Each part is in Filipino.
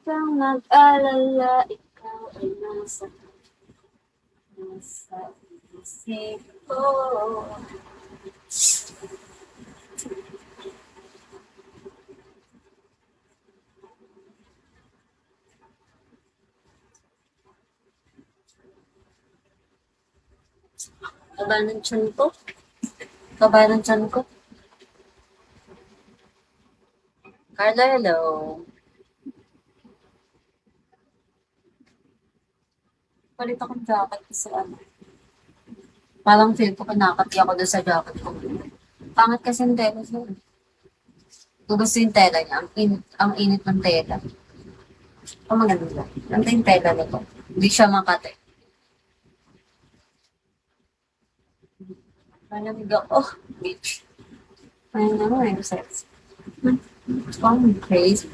kang mag-alala, ikaw ay nasa isip ko. Kaba ng tiyan ko. Kaba ng tiyan ko. Carla, hello. Palit akong jacket kasi ano. Parang feel ko kinakati ako doon sa jacket ko. Pangit kasi yung tela siya. Kung gusto yung tela niya, ang init ng tela. Oh, maganda. Ganda yung tela nito. Hindi siya makate. Malamig ako. Bitch. Ayun naman, I'm sex. It's crazy.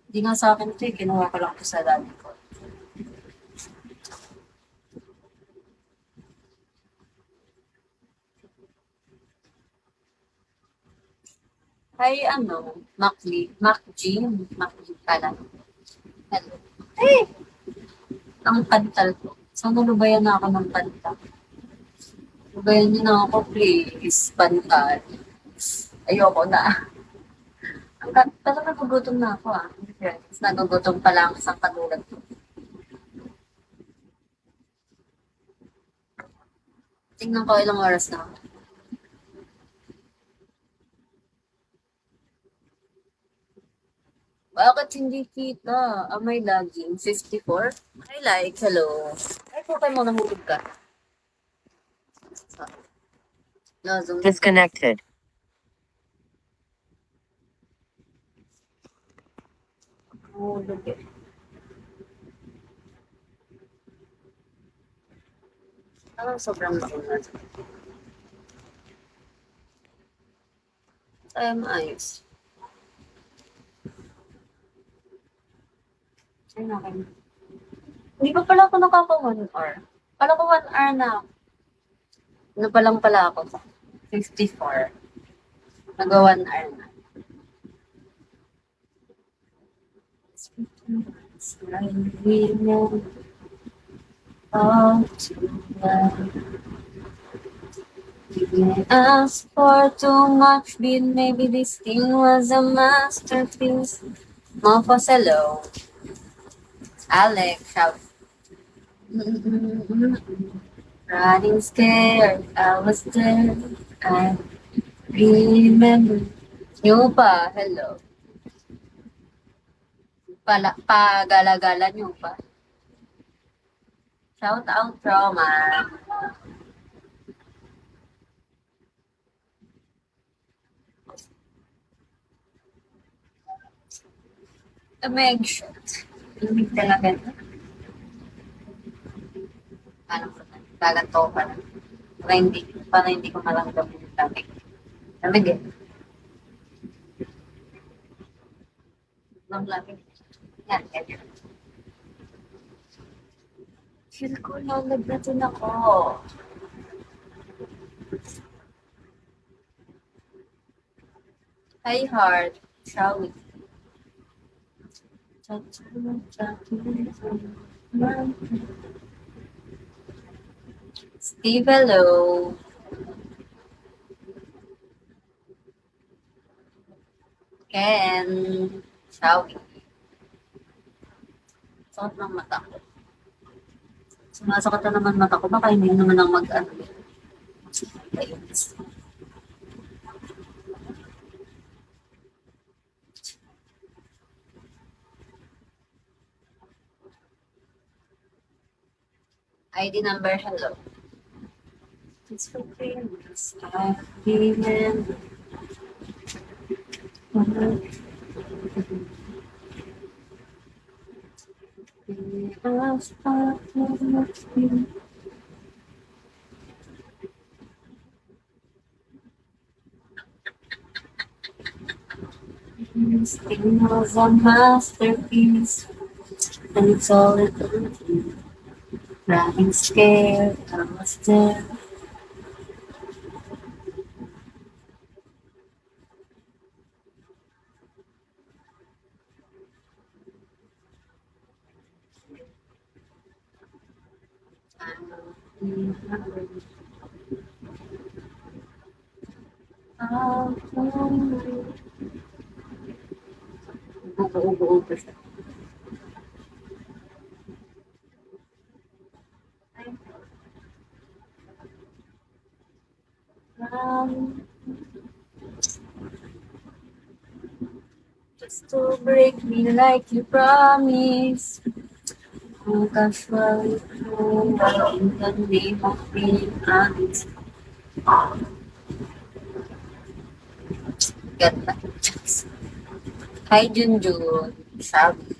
Hindi nga sa akin ito eh. Kinuha ko lang ito sa dati ko. Hi, ano, Macli. Macli pala. Hello. Hey! Ang pantal ko. Sana lubayan na ako ng pantal. Lubayan niyo na ako, please. Pantal. Ayoko na. Talaga nagugutom na ako ah. Yes, nagugutom pa lang isang katulad ko. Tingnan ko ilang oras na ako. Bakit hindi kita? Am I lagging? 54? I like, hello. Ay, kung mo nahulog ka. No, zoom. Disconnected. Nahulog eh. Parang sobrang maunat. Ay, maayos. Ay, nakin. Hindi pa pala ako nakaka 1 hour. Pala ko 1 hour na. Ano pa lang pala ako? 54. Nag 1 hour na. Sliding out tonight. Didn't ask for too much, but maybe this thing was a masterpiece. Mofos, hello. Alex, shout. Running scared, I was there. I remember. Nyo pa, hello. Pagala-gala nyo pa. Shout out, Trauma. A meg shot. Lamig talaga. Parang gaganto pa na. Para hindi ko malanggap yung lamig. Lamig eh. Lamig. Yan, ganyan. Feel ko lalagnatin ako. Hi, heart. Shall we? Steve, hello. Ken, shall we? Sakit ng mata ko. Sumasakit na naman mata ko. Baka hindi naman ang mag-ano. Ayun. ID number, hello. It's for famous. I remember. This thing was a masterpiece, and it's all it could. Running scared, I was there. Buo-buo pa siya. Um, just to break me like you promised. Ang casual in the name of being honest. Ganda. Hi, Junjun. Sabi.